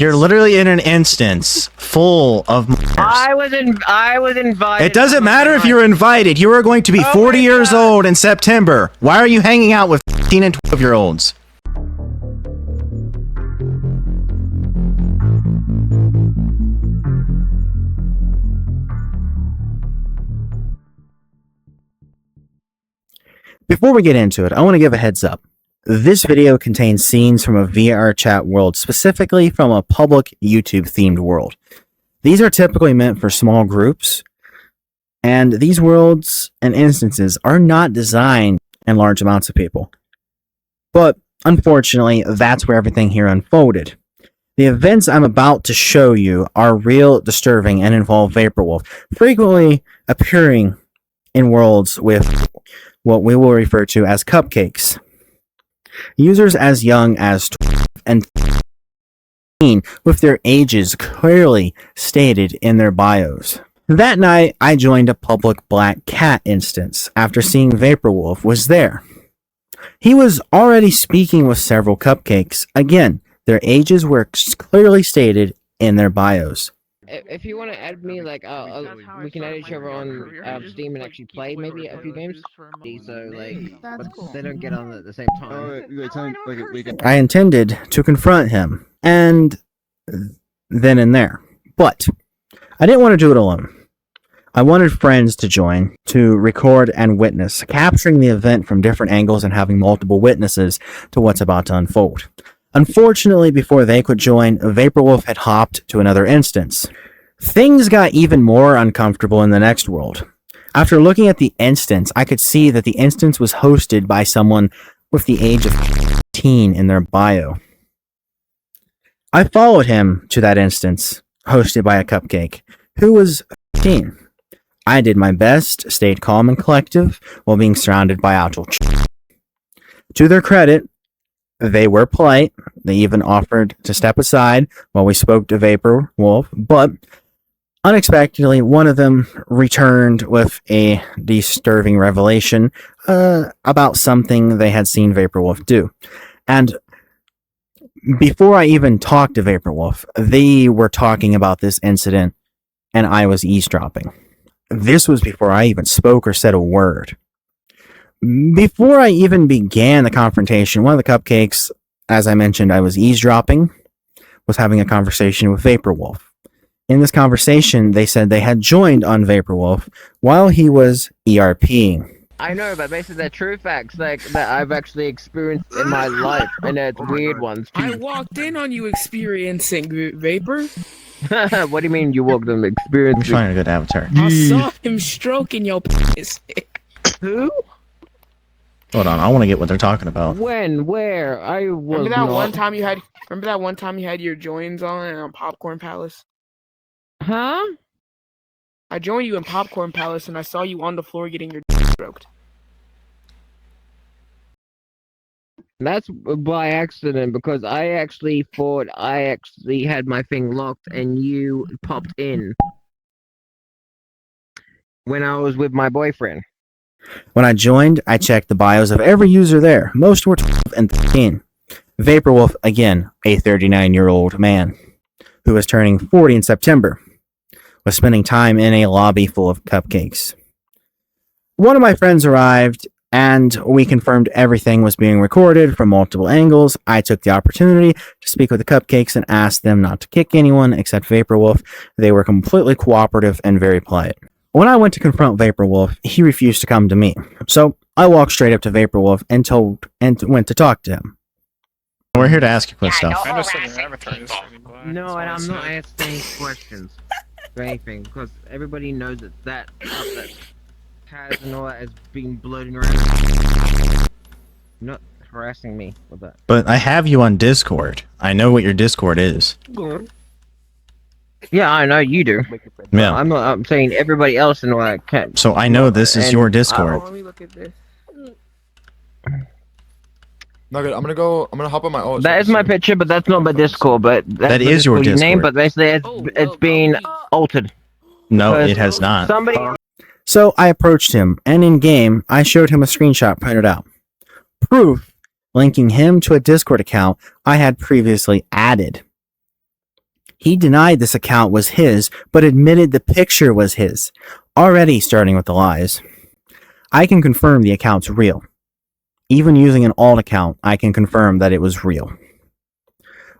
You're literally in an instance full of minors. I was invited. It doesn't matter if you're invited. You are going to be 40 years old in September. Why are you hanging out with 15 and 12-year-olds? Before we get into it, I want to give a heads up. This video contains scenes from a VRChat world, specifically from a public YouTube-themed world. These are typically meant for small groups, and these worlds and instances are not designed in large amounts of people. But, unfortunately, that's where everything here unfolded. The events I'm about to show you are real, disturbing, and involve Vaporwo1f, frequently appearing in worlds with what we will refer to as cupcakes. Users as young as 12 and 13 with their ages clearly stated in their bios. That night, I joined a public black cat instance after seeing Vaporwo1f was there. He was already speaking with several cupcakes. Again, their ages were clearly stated in their bios. If you want to add me, like, we can add each other on Steam and actually play maybe a few games. So, like, but they don't get on at the same time. I intended to confront him, and then and there. But I didn't want to do it alone. I wanted friends to join to record and witness, capturing the event from different angles and having multiple witnesses to what's about to unfold. Unfortunately, before they could join, Vaporwo1f had hopped to another instance. Things got even more uncomfortable in the next world. After looking at the instance, I could see that the instance was hosted by someone with the age of 15 in their bio. I followed him to that instance, hosted by a cupcake, who was 15. I did my best, stayed calm and collective, while being surrounded by actual To their credit, they were polite. They even offered to step aside while we spoke to Vaporwo1f, but unexpectedly, one of them returned with a disturbing revelation about something they had seen Vaporwo1f do. And before I even talked to Vaporwo1f, they were talking about this incident, and I was eavesdropping. This was before I even spoke or said a word. Before I even began the confrontation, one of the cupcakes, as I mentioned, I was eavesdropping, was having a conversation with Vaporwo1f. In this conversation, they said they had joined on Vaporwo1f while he was ERPing. I know, but basically they're true facts, like, that I've actually experienced in my life, and it's weird ones, too. I walked in on you experiencing Vapor. What do you mean you walked in experiencing? I'm trying a good avatar. I saw him stroking your penis. Who? Hold on, I want to get what they're talking about. When? Where? I was Remember that not... one time you had? Remember that one time you had your joins on Popcorn Palace? Huh? I joined you in Popcorn Palace and I saw you on the floor getting your stroked. That's by accident, because I actually thought I actually had my thing locked and you popped in when I was with my boyfriend. When I joined, I checked the bios of every user there. Most were 12 and 13. Vaporwo1f, again, a 39-year-old man who was turning 40 in September, was spending time in a lobby full of cupcakes. One of my friends arrived, and we confirmed everything was being recorded from multiple angles. I took the opportunity to speak with the cupcakes and asked them not to kick anyone except Vaporwo1f. They were completely cooperative and very polite. When I went to confront Vaporwo1f, he refused to come to me. So I walked straight up to Vaporwo1f and went to talk to him. We're here to ask you quick stuff. No, and I'm not asking questions or anything, because everybody knows that has and all that is being bloating around. You're not harassing me with that. But I have you on Discord. I know what your Discord is. Yeah, I know you do. Yeah. I'm saying everybody else and all that can't. So I know this is your Discord. Let me look at this. No good. I'm gonna hop on my own. That is my picture, but that's not my Discord. But That is your Discord name. But basically, it's been altered. No, Because it has not. Somebody. So I approached him, and in game, I showed him a screenshot printed out. Proof linking him to a Discord account I had previously added. He denied this account was his, but admitted the picture was his, already starting with the lies. I can confirm the account's real. Even using an alt account, I can confirm that it was real.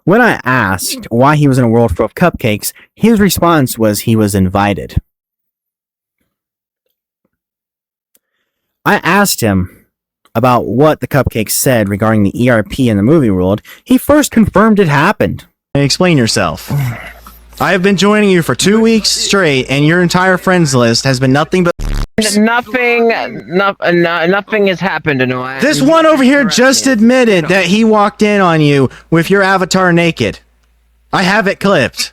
When I asked why he was in a world full of cupcakes, his response was he was invited. I asked him about what the cupcakes said regarding the ERP in the movie world. He first confirmed it happened. Explain yourself. I have been joining you for 2 weeks straight, and your entire friends list has been nothing but... Nothing has happened, Annoy. This one over here just admitted that he walked in on you with your avatar naked. I have it clipped.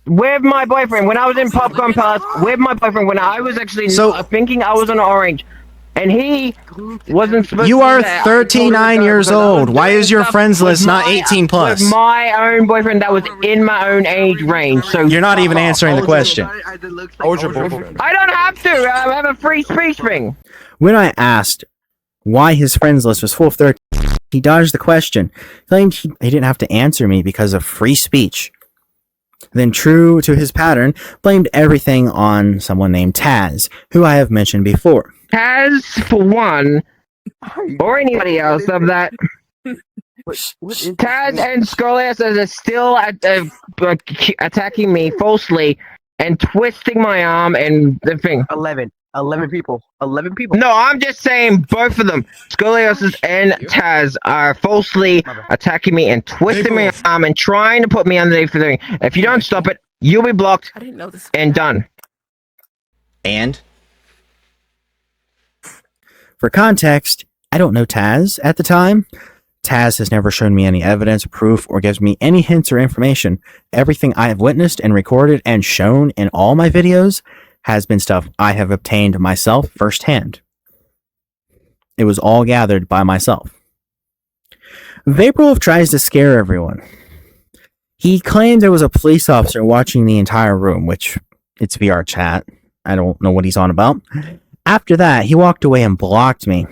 With my boyfriend, when I was in Popcorn Palace, with my boyfriend, when I was actually thinking I was on orange, and he wasn't supposed You to are be there. 39 years old. Why is your friends list not 18 plus? With my own boyfriend that was in my own age range, so... You're not even answering the question. I don't have to! I have a free speech thing! When I asked why his friends list was full of 13, he dodged the question, claimed he didn't have to answer me because of free speech. Then, true to his pattern, blamed everything on someone named Taz, who I have mentioned before. Taz, for one, or anybody else of that... Taz and Scorlius are still attacking me falsely and twisting my arm and the thing. 11 people. 11 people. No, I'm just saying both of them, Scoliosis and Taz, are falsely attacking me and twisting my arm and trying to put me underneath the thing. If you don't stop it, you'll be blocked and done. And? For context, I don't know Taz at the time. Taz has never shown me any evidence, proof, or gives me any hints or information. Everything I have witnessed and recorded and shown in all my videos has been stuff I have obtained myself firsthand. It was all gathered by myself. Vaporwo1f tries to scare everyone. He claimed there was a police officer watching the entire room, which it's VRChat. I don't know what he's on about. After that, he walked away and blocked me.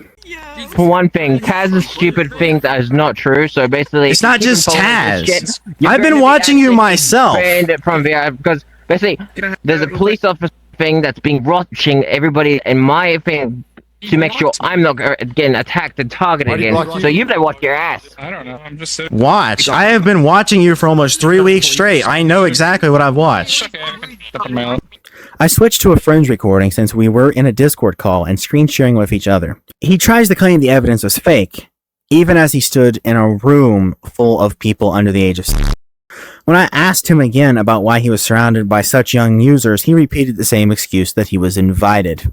For one thing, Taz's stupid thing that is not true, so basically... It's not just Taz. I've been watching you myself. Banned it from VR, because basically, there's a police officer thing that's been watching everybody in my thing to make sure I'm not getting attacked and targeted again. So you better watch your ass. I don't know. I'm just Watch. I have been watching you for almost 3 weeks straight. I know exactly what I've watched. I switched to a friends recording since we were in a Discord call and screen sharing with each other. He tries to claim the evidence was fake, even as he stood in a room full of people under the age of 6. When I asked him again about why he was surrounded by such young users, he repeated the same excuse that he was invited.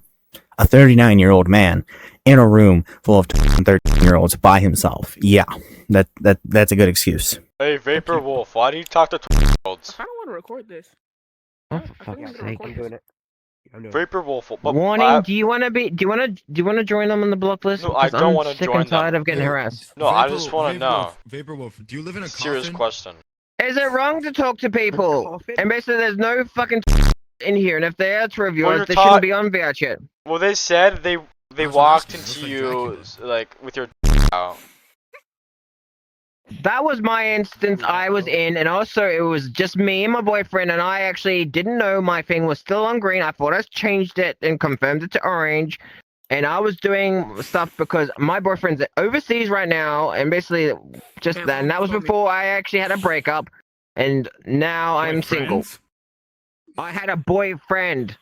A 39-year-old man in a room full of 13-year-olds by himself. Yeah, that's a good excuse. Hey, Vaporwo1f, why do you talk to 12-year-olds? I don't want to record this. Oh, for fuck's sake. I'm doing it. Vaporwo1f, Warning, do you want to join them on the block list? No, I don't want to join them. I'm sick and tired of getting harassed. No, I just want to know. Vaporwo1f, do you live in a Serious coffin? question. Is it wrong to talk to people? And basically, there's no fucking in here, and if they are trivial, they shouldn't be on VRChat. Well, they said they walked into you, like, with your out. That was my instance I was in, and also it was just me and my boyfriend, and I actually didn't know my thing was still on green. I thought I changed it and confirmed it to orange, and I was doing stuff because my boyfriend's overseas right now, and basically just then. That was before I actually had a breakup, and now I'm single. I had a boyfriend.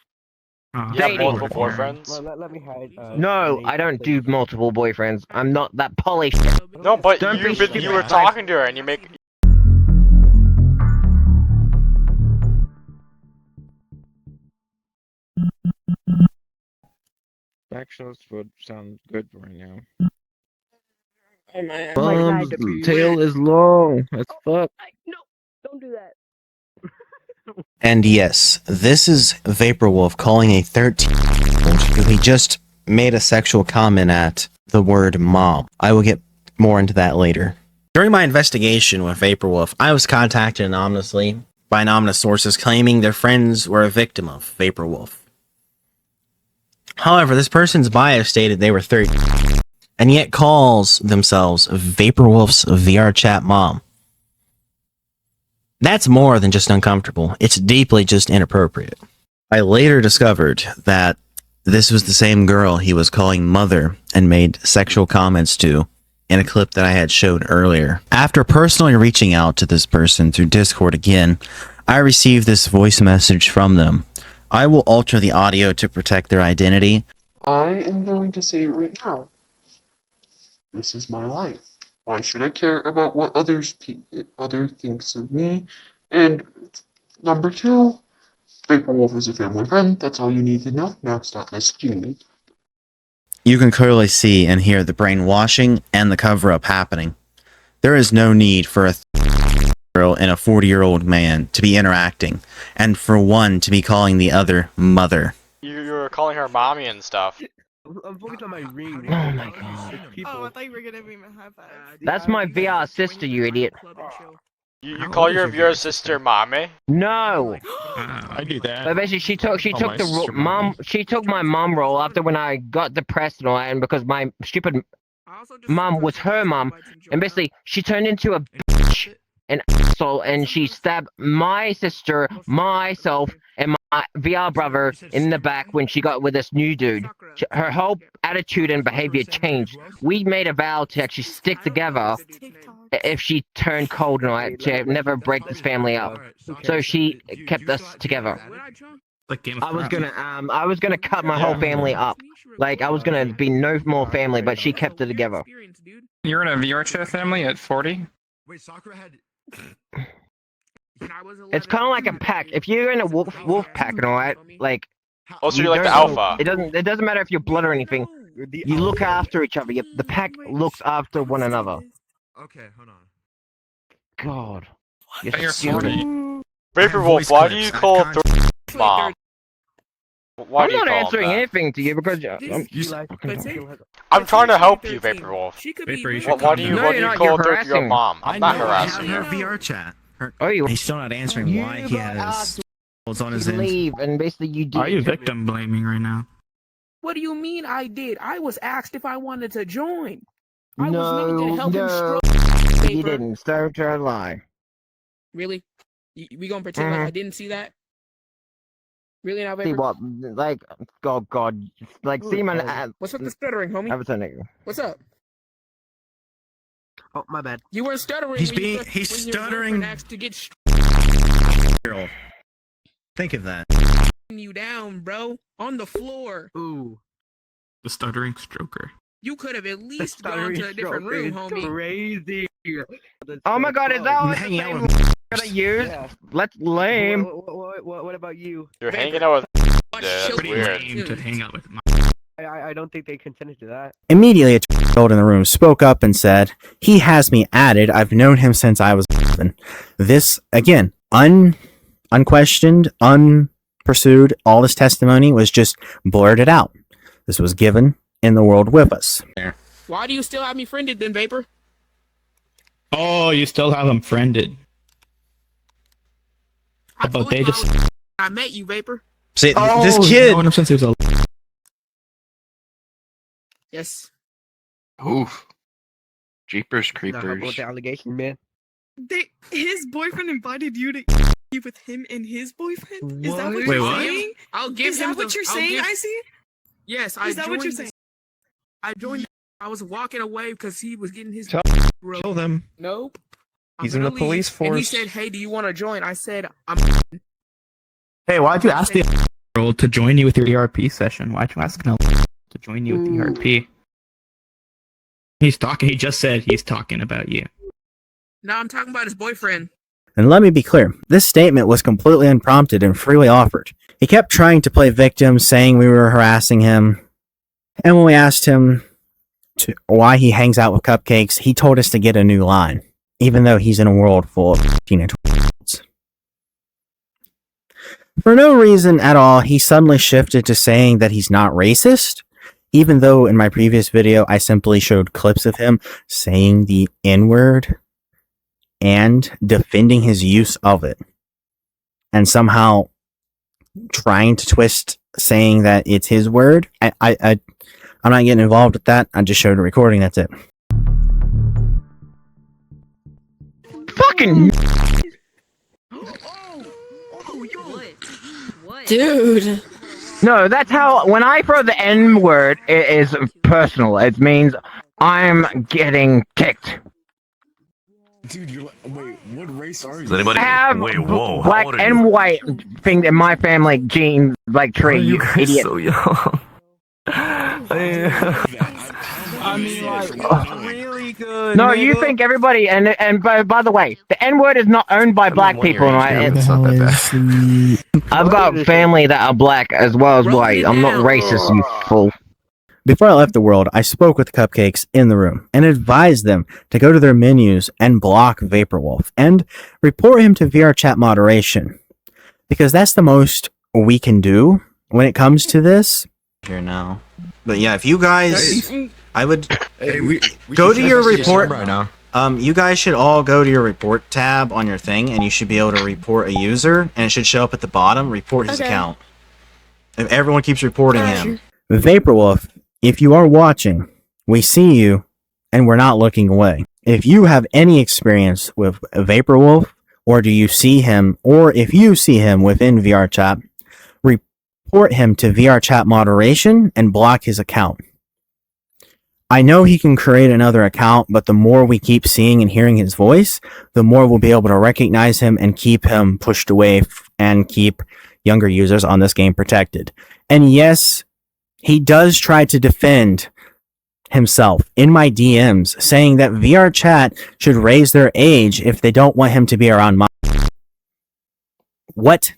You have multiple boyfriends? Let me hide. No, I don't do multiple boyfriends. I'm not that polished. No, but Don't be stupid. you were talking to her and you make... Actions would sound good right now. Oh, Mom's tail is long as fuck. No, don't do that. And yes, this is Vaporwo1f calling a 13-year-old who he just made a sexual comment at the word mom. I will get more into that later. During my investigation with Vaporwo1f, I was contacted anonymously by anonymous sources claiming their friends were a victim of Vaporwo1f. However, this person's bio stated they were 13 and yet calls themselves Vaporwo1f's VRChat mom. Vaporwo1f That's more than just uncomfortable. It's deeply just inappropriate. I later discovered that this was the same girl he was calling mother and made sexual comments to in a clip that I had showed earlier. After personally reaching out to this person through Discord again, I received this voice message from them. I will alter the audio to protect their identity. I am going to say it right now. This is my life. Why should I care about what others thinks of me? And number two, Vaporwo1f is a family friend. That's all you need to know. Now stop messaging me. You can clearly see and hear the brainwashing and the cover-up happening. There is no need for a girl and a 40-year-old man to be interacting, and for one to be calling the other mother. You were calling her mommy and stuff. I'm focused on my ring. Oh my god. Oh, I thought you were gonna be my high five. That's my VR sister, you idiot. You call your sister mommy? No. I do that. But basically, she took my the sister mom. She took my mom role after when I got depressed and all that, and because my stupid mom was her mom, and basically she turned into a bitch, an asshole, and she stabbed my sister, myself, and my VR brother in the back when she got with this new dude. Her whole attitude and behavior changed. We made a vow to actually stick together if she turned cold and all that, to never break this family up. So she kept us together. I was gonna cut my whole family up. Like, I was gonna be no more family, but she kept it together. You're in a VRChat family at 40? Wait, Sakura had. It's kind of like a pack. If you're in a wolf pack and all that, like. Oh, so you're like the alpha. It doesn't matter if you're blood or anything. You look after each other. The pack looks after one another. Okay, hold on. God. You're 40. Vaporwo1f, why do you call mom? Why I'm do you not call answering that? anything to you because I'm trying to help you, Vaporwo1f. Why do you No, call you're not, your you're harassing. mom? I'm not harassing her you. VRChat. Oh, you He's still not answering why he has on his end. leave and basically you do. Are you victim blaming right now? What do you mean I did? I was asked if I wanted to join. I was No, meant to help him no, stroke you paper. didn't. Start to lie. Really? We gonna pretend like I didn't see that? Really now, See baby? what? Like, oh god, like see my. What's with the stuttering, homie? Everything. What's up? Oh, my bad. You weren't stuttering. He's when being- when he's your stuttering. girlfriend asked to get Girl. Think of that. you down, bro, on the floor. Ooh. The stuttering stroker. You could have at least gone to a different room, homie. Crazy. Oh my god, is that I'm what the hanging out same with gonna use? Yeah. Let's lame. What about you? You're hanging out with Watch that's children Pretty weird. lame to cartoons. hang out with. I don't think they consented to that. Immediately, a 12-year-old in the room spoke up and said, "He has me added. I've known him since I was 11." This, again, unquestioned, unpursued, all this testimony was just blurted out. This was given in the world with us. Why do you still have me friended then, Vapor? Oh, you still have them friended. I But told they you just- I met you, Vapor. See, Oh, this you've kid, known him since he was a. Yes. Oof. Jeepers About creepers. the allegation, man. His boyfriend invited you to eat with him and his boyfriend? Is that what What? you're Wait, what? saying? I'll give Is him that what you're saying, Icy? Yes, Is that what you're joined- saying? I joined. I was walking away because he was getting his. Tell- Kill them. Nope. I'm He's in the gonna leave. police And he force. said, "Hey, do you want to join?" I said, "I'm." Hey, why'd you ask the girl to join you with your ERP session? Why'd you ask an to join you with the ERP? He's talking. He just said he's talking about you. Now I'm talking about his boyfriend. and let me be clear, this statement was completely unprompted and freely offered. He kept trying to play victim, saying we were harassing him, and when we asked him why he hangs out with cupcakes, he told us to get a new line, even though he's in a world full of 15 and 12-year-olds. For no reason at all, he suddenly shifted to saying that he's not racist, even though in my previous video I simply showed clips of him saying the N-word and defending his use of it, and somehow trying to twist saying that it's his word. I'm not getting involved with that. I just showed a recording. That's it. Fucking. Dude. No, that's how. When I throw the N word, it is personal. It means I'm getting kicked. Dude, you're like, wait, what race are Does you? anybody? I have Wait, whoa, how black old are and you? white thing in my family gene like Why are tree. you You guys idiot. so young? I mean, like, really good. No, you think everybody and by the way, the N word is not owned by black when people. you're Right? Asian, it's not that bad. I've got family that are black as well as white. I'm not racist, you fool. Before I left the world, I spoke with the Cupcakes in the room and advised them to go to their menus and block Vaporwo1f and report him to VRChat moderation. Because that's the most we can do when it comes to this. Here now. But yeah, if you guys, I would go to your report right now. You guys should all go to your report tab on your thing and you should be able to report a user and it should show up at the bottom, report his account. If everyone keeps reporting him. Vaporwo1f, if you are watching, we see you and we're not looking away. If you have any experience with Vaporwo1f, or do you see him, or if you see him within VRChat, report him to VRChat moderation and block his account. I know he can create another account, but the more we keep seeing and hearing his voice, the more we'll be able to recognize him and keep him pushed away and keep younger users on this game protected. And yes, he does try to defend himself in my DMs, saying that VRChat should raise their age if they don't want him to be around my... What?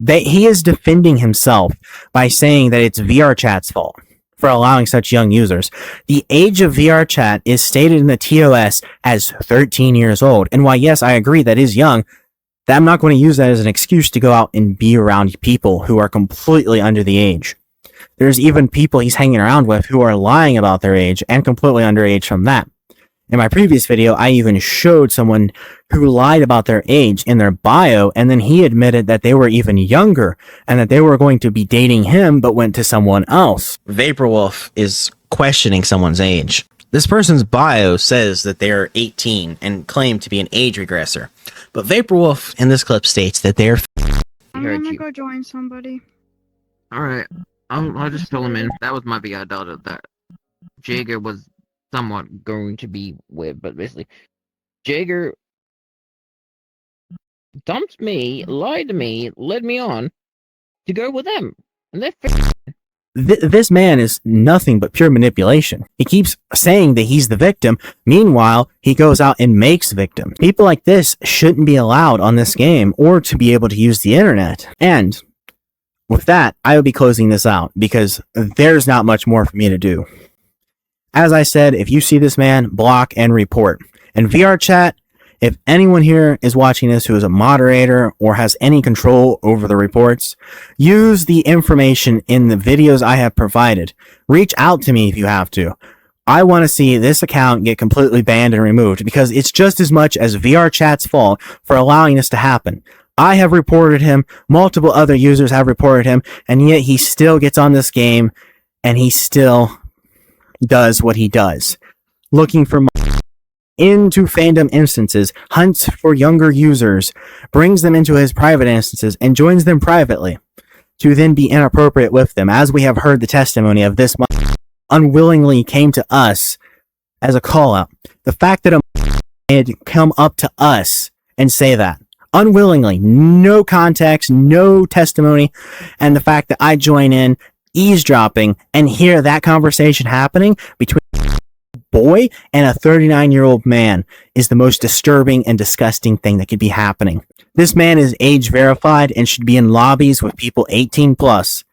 He is defending himself by saying that it's VRChat's fault for allowing such young users. The age of VRChat is stated in the TOS as 13 years old. And while yes, I agree that is young, that I'm not going to use that as an excuse to go out and be around people who are completely under the age. There's even people he's hanging around with who are lying about their age and completely underage from that. In my previous video, I even showed someone who lied about their age in their bio, and then he admitted that they were even younger and that they were going to be dating him but went to someone else. Vaporwo1f is questioning someone's age. This person's bio says that they're 18 and claim to be an age regressor. But Vaporwo1f in this clip states that they're... I'm gonna go join somebody. Alright, I'll just fill him in. That was my BI daughter that Jaeger was somewhat going to be with, but basically, Jaeger dumped me, lied to me, led me on to go with them. And they're This man is nothing but pure manipulation. He keeps saying that he's the victim. Meanwhile, he goes out and makes victims. People like this shouldn't be allowed on this game or to be able to use the internet. And with that, I will be closing this out because there's not much more for me to do. As I said, if you see this man, block and report. And VRChat, if anyone here is watching this who is a moderator or has any control over the reports, use the information in the videos I have provided. Reach out to me if you have to. I want to see this account get completely banned and removed because it's just as much as VRChat's fault for allowing this to happen. I have reported him, multiple other users have reported him, and yet he still gets on this game and he still does what he does. Looking for into fandom instances, hunts for younger users, brings them into his private instances, and joins them privately to then be inappropriate with them. As we have heard the testimony of this unwillingly came to us as a call out. The fact that a had come up to us and say that unwillingly, no context, no testimony, and the fact that I join in eavesdropping and hear that conversation happening between a boy and a 39-year-old man is the most disturbing and disgusting thing that could be happening. This man is age verified and should be in lobbies with people 18 plus.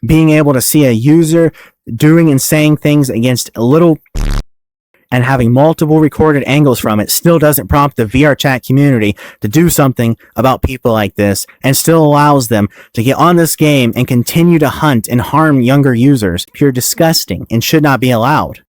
Being able to see a user doing and saying things against a little and having multiple recorded angles from it still doesn't prompt the VRChat community to do something about people like this and still allows them to get on this game and continue to hunt and harm younger users. Pure disgusting and should not be allowed.